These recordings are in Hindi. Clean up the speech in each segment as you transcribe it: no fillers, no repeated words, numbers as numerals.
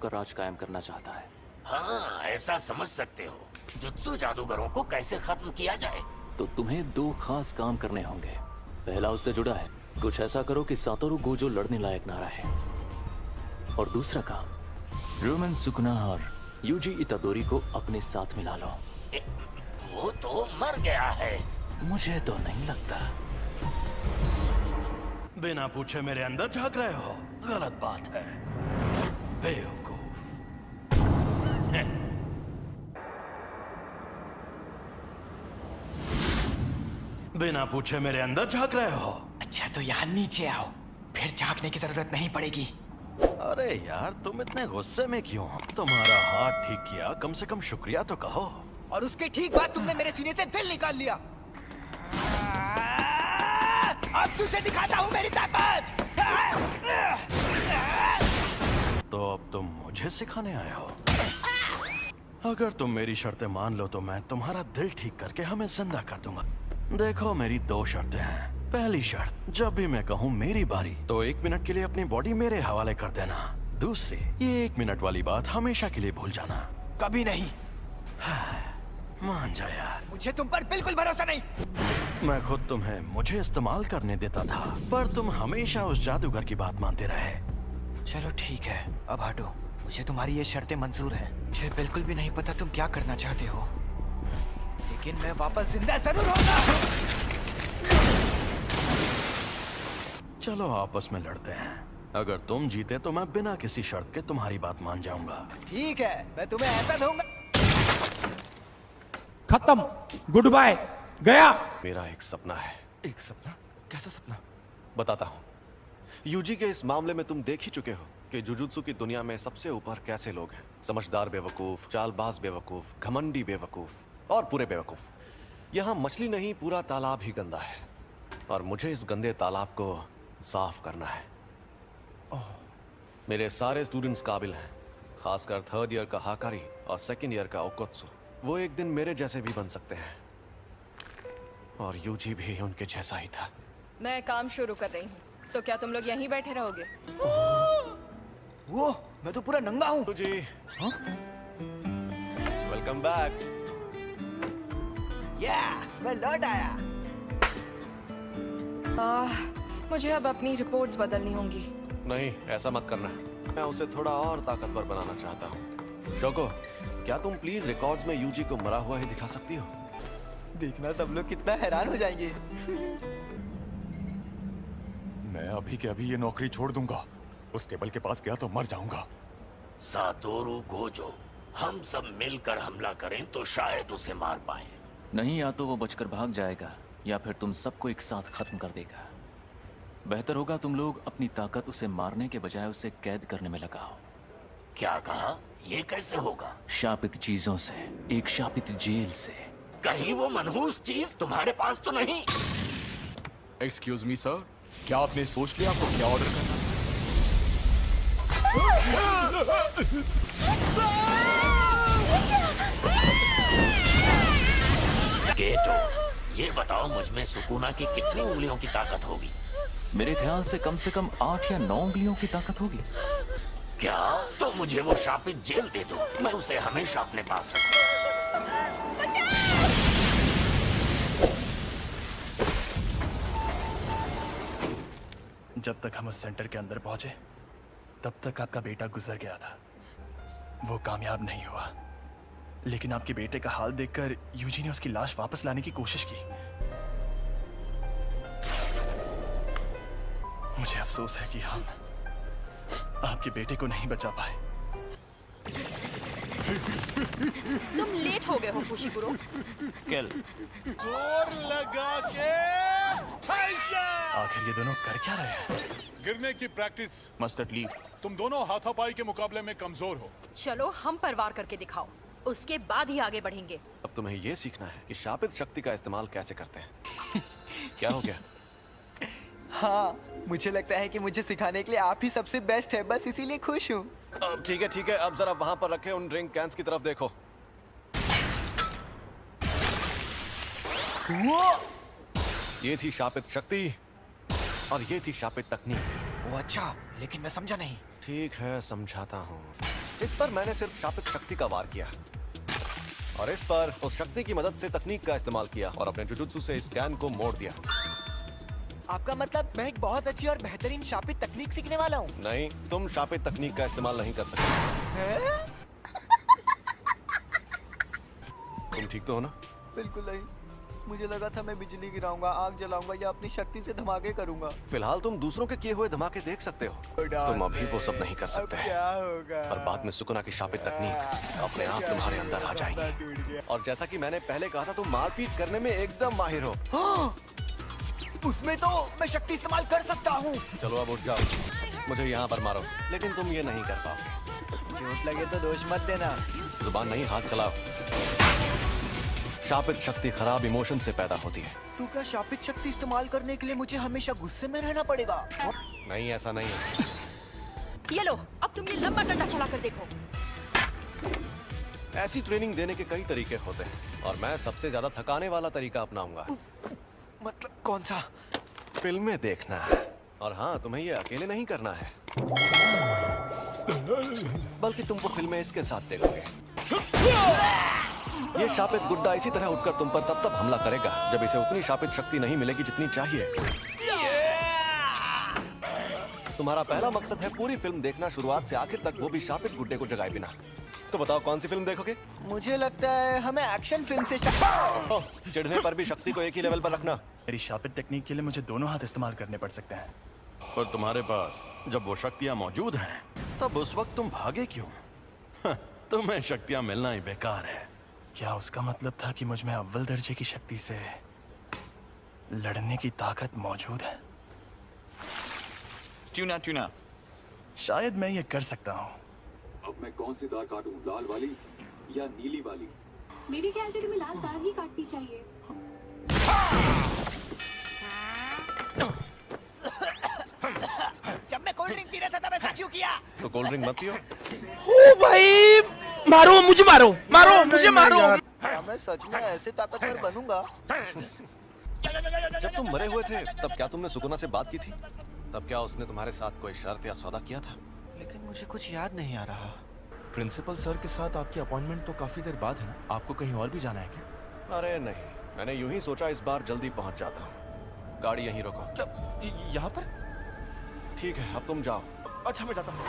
का राज कायम करना चाहता है। हाँ, ऐसा समझ सकते हो। जुत्सु जादूगरों को कैसे खत्म किया जाए? तो तुम्हें दो खास काम करने होंगे। पहला उससे जुड़ा है, कुछ ऐसा करो कि सातोरु गोजो लड़ने लायक ना रहे। और दूसरा काम, रोमन सुकुना और यूजी इतादोरी को अपने साथ मिला लो। वो तो मर गया है। मुझे तो नहीं लगता। बिना पूछे मेरे अंदर झांक रहे हो, गलत बात है, बेवकूफ। बिना पूछे मेरे अंदर झांक रहे हो। अच्छा तो यहाँ नीचे आओ, फिर झांकने की जरूरत नहीं पड़ेगी। अरे यार, तुम इतने गुस्से में क्यों? तुम्हारा हाथ ठीक किया, कम से कम शुक्रिया तो कहो। और उसके ठीक बाद तुमने मेरे सीने से दिल निकाल लिया। अब तुझे दिखाता हूँ मेरी ताकत। तो अब तुम मुझे सिखाने आए हो? अगर तुम मेरी शर्तें मान लो तो मैं तुम्हारा दिल ठीक करके हमें जिंदा कर दूंगा। देखो, मेरी दो शर्तें हैं। पहली शर्त, जब भी मैं कहूँ मेरी बारी तो 1 मिनट के लिए अपनी बॉडी मेरे हवाले कर देना। दूसरी, ये 1 मिनट वाली बात हमेशा के लिए भूल जाना। कभी नहीं। मान जा यार। मुझे तुम पर बिल्कुल भरोसा नहीं। मैं खुद तुम्हें मुझे इस्तेमाल करने देता था, पर तुम हमेशा उस जादूगर की बात मानते रहे। चलो ठीक है, अब हटो। मुझे तुम्हारी ये शर्तें मंजूर हैं। मुझे बिल्कुल भी नहीं पता तुम क्या करना चाहते हो, लेकिन मैं वापस जिंदा जरूर होगा। चलो आपस में लड़ते हैं। अगर तुम जीते तो मैं बिना किसी शर्त के तुम्हारी बात मान जाऊंगा। ठीक है, मैं तुम्हें ऐसा दूंगा। खत्म, गुड बाय, गया। मेरा एक सपना है। एक सपना? कैसा सपना? बताता हूँ। यूजी के इस मामले में तुम देख ही चुके हो कि जुजुत्सु की दुनिया में सबसे ऊपर कैसे लोग हैं। समझदार बेवकूफ, चालबाज बेवकूफ, घमंडी बेवकूफ और पूरे बेवकूफ। यहाँ मछली नहीं, पूरा तालाब ही गंदा है और मुझे इस गंदे तालाब को साफ करना है। मेरे सारे स्टूडेंट्स काबिल हैं, खासकर 3rd ईयर का हाकारी और 2nd ईयर का ओकोत्सु। वो एक दिन मेरे जैसे भी बन सकते हैं और यूजी भी उनके जैसा ही था। मैं काम शुरू कर रही हूँ, तो क्या तुम लोग यहीं बैठे रहोगे? वो मैं तो पूरा नंगा हूँ। यूजी, वेलकम बैक। मैं लौट आया। मुझे अब अपनी रिपोर्ट्स बदलनी होंगी। नहीं, ऐसा मत करना। मैं उसे थोड़ा और ताकतवर बनाना चाहता हूँ। शोको, क्या तुम प्लीज रिकॉर्ड्स में यूजी को मरा हुआ ही दिखा सकती हो? देखना सब लोग कितना हैरान हो जाएंगे। मैं अभी के अभी ये नौकरी छोड़ दूंगा। उस टेबल के पास गया तो मर जाऊंगा। सातोरु गोजो, हम सब मिलकर हमला करें तो शायद उसे मार पाए। नहीं, या तो वो बचकर भाग जाएगा या फिर तुम सबको एक साथ खत्म कर देगा। बेहतर होगा तुम लोग अपनी ताकत उसे मारने के बजाय उसे कैद करने में लगाओ। क्या कहा? ये कैसे होगा? शापित चीजों से, एक शापित जेल से। कहीं वो मनहूस चीज तुम्हारे पास तो नहीं? एक्सक्यूज मी सर, क्या आपने सोच लिया आपको क्या ऑर्डर करना? गेटो, ये बताओ मुझ में सुकुना की कितनी उंगलियों की ताकत होगी? मेरे ख्याल से कम 8 या 9 उंगलियों की ताकत होगी। क्या? तो मुझे वो शापित जेल दे दो, मैं उसे हमेशा अपने पास रखूंगा। जब तक हम उस सेंटर के अंदर पहुंचे तब तक आपका बेटा गुजर गया था। वो कामयाब नहीं हुआ, लेकिन आपके बेटे का हाल देखकर यूजी ने उसकी लाश वापस लाने की कोशिश की। मुझे अफसोस है कि हम आपके बेटे को नहीं बचा पाए। तुम लेट हो गए हो फुशिकुरो। किल। जोर लगा के आखिर ये दोनों कर क्या रहे हैं? गिरने की प्रैक्टिस। Mustard leaf. तुम दोनों हाथापाई के मुकाबले में कमजोर हो। चलो हम पर वार करके दिखाओ, उसके बाद ही आगे बढ़ेंगे। अब तुम्हें ये सीखना है कि शापित शक्ति का इस्तेमाल कैसे करते हैं। क्या हो गया? हाँ, मुझे लगता है कि मुझे सिखाने के लिए आप ही सबसे बेस्ट है, बस इसीलिए खुश हूँ। ठीक है, अब जरा वहां पर रखे उन ड्रिंक कैंस की तरफ देखो। ये थी शापित शक्ति और ये थी शापित तकनीक। वो अच्छा, लेकिन मैं समझा नहीं। ठीक है, समझाता हूँ। इस पर मैंने सिर्फ शापित शक्ति का वार किया और इस पर उस शक्ति की मदद से तकनीक का इस्तेमाल किया और अपने जुजुत्सु से स्कैन को मोड़ दिया। आपका मतलब मैं एक बहुत अच्छी और बेहतरीन शापित तकनीक सीखने वाला हूँ? नहीं, तुम शापित तकनीक का इस्तेमाल नहीं कर सकते। तुम ठीक तो हो ना? बिल्कुल नहीं। मुझे लगा था मैं बिजली गिराऊंगा, आग जलाऊंगा या अपनी शक्ति से धमाके करूंगा। फिलहाल तुम दूसरों के किए हुए धमाके देख सकते हो। तुम अभी वो सब नहीं कर सकते। क्या होगा? और बाद में सुकुना की शापित तकनीक अपने आप तुम्हारे अंदर आ जाएगी। और जैसा कि मैंने पहले कहा था, तुम मारपीट करने में एकदम माहिर हो। उसमें तो मैं शक्ति इस्तेमाल कर सकता हूँ। चलो अब उठ जाओ, मुझे यहाँ पर मारो, लेकिन तुम ये नहीं कर पाओगे। चोट लगे तो दोष मत देना। जुबान नहीं, हाथ चलाओ। शापित शक्ति खराब इमोशन से पैदा होती है। तू क्या शापित शक्ति इस्तेमाल करने के लिए मुझे हमेशा गुस्से में रहना पड़ेगा? नहीं, ऐसा नहीं है। ये लो, अब तुम ये लंबा डंडा चला कर देखो। ऐसी ट्रेनिंग देने के कई तरीके होते हैं और मैं सबसे ज्यादा थकाने वाला तरीका अपनाऊंगा। मतलब कौन सा? फिल्में देखना। और हाँ, तुम्हें ये अकेले नहीं करना है, बल्कि तुम वो फिल्में इसके साथ देखोगे। ये शापित गुड्डा इसी तरह उठकर तुम पर तब हमला करेगा जब इसे उतनी शापित शक्ति नहीं मिलेगी जितनी चाहिए। तुम्हारा पहला मकसद है पूरी फिल्म देखना शुरुआत से आखिर तक, वो भी शापित गुड्डे को जगाए बिना। तो बताओ कौन सी फिल्म देखोगे? मुझे लगता है हमें एक्शन फिल्म से स्टार्ट। चिढ़ने पर भी शक्ति को एक ही लेवल पर रखना। मेरी शापित टेक्निक के लिए मुझे दोनों हाथ इस्तेमाल करने पड़ सकते हैं। पर तुम्हारे पास जब वो शक्तियां मौजूद हैं, तब उस वक्त तुम भागे क्यों? तुम्हें शक्तियां मिलना ही बेकार है। क्या उसका मतलब था कि मुझ में अव्वल दर्जे की शक्ति से लड़ने की ताकत मौजूद है? ट्यूना शायद मैं ये कर सकता हूँ। अब मैं कौन सी तार काटूं, लाल वाली या नीली वाली? मेरे ख्याल से तुम्हें लाल तार ही काटनी चाहिए। जब मैं कोल्ड ड्रिंक पी रहा था तब ऐसा क्यों किया? तो कोल्ड ड्रिंक मत पियो। ओ भाई, मारो मुझे, मारो मुझे, मारो। मैं सच में ऐसे ताकतवर बनूंगा। जब तुम मरे हुए थे तब क्या तुमने सुकुना से बात की थी? तब क्या उसने तुम्हारे साथ कोई शर्त या सौदा किया था? लेकिन मुझे कुछ याद नहीं आ रहा। प्रिंसिपल सर के साथ आपकी अपॉइंटमेंट तो काफी देर बाद है ना? आपको कहीं और भी जाना है क्या? अरे नहीं, मैंने यूं ही सोचा इस बार जल्दी पहुंच जाता हूँ। गाड़ी यहीं रोको। यहाँ पर? ठीक है, अब तुम जाओ। अच्छा, मैं जाता हूँ।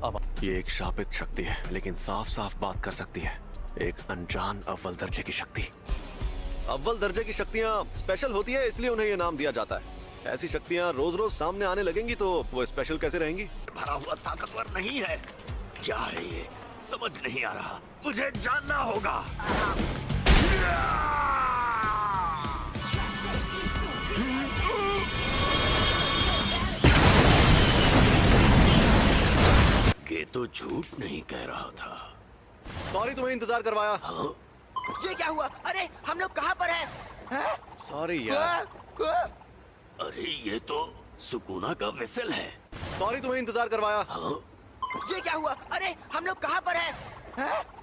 अब ये एक शापित शक्ति है, लेकिन साफ साफ बात कर सकती है। एक अनजान अव्वल दर्जे की शक्ति। अव्वल दर्जे की शक्तियाँ स्पेशल होती है, इसलिए उन्हें ये नाम दिया जाता है। ऐसी शक्तियाँ रोज रोज सामने आने लगेंगी तो वो स्पेशल कैसे रहेंगी? भरा हुआ ताकतवर नहीं है। क्या है ये? समझ नहीं आ रहा। मुझे जानना होगा। ये तो झूठ नहीं कह रहा था। सॉरी, तुम्हें इंतजार करवाया। हाँ? ये क्या हुआ? अरे हम लोग कहाँ पर हैं? सॉरी यार। अरे ये तो सुकुना का वेसल है। सॉरी, तुम्हें इंतजार करवाया। हाँ? ये क्या हुआ? अरे हम लोग कहाँ पर हैं?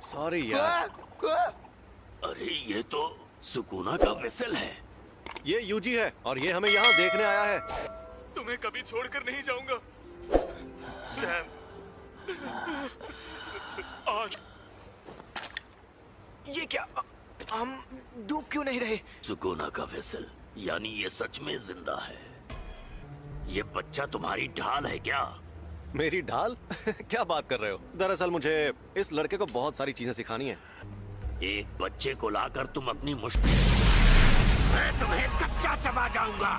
सॉरी यार। अरे ये तो सुकुना का वेसल है। ये यूजी है और ये हमें यहाँ देखने आया है। तुम्हें कभी छोड़कर नहीं जाऊंगा सैम। आज ये क्या? हम डूब क्यों नहीं रहे? सुकुना का वेसल, यानी ये सच में जिंदा है। ये बच्चा तुम्हारी ढाल है क्या? मेरी ढाल? क्या बात कर रहे हो? दरअसल मुझे इस लड़के को बहुत सारी चीजें सिखानी है। एक बच्चे को लाकर तुम अपनी मुश्किल, मैं तुम्हें कच्चा चबा जाऊंगा।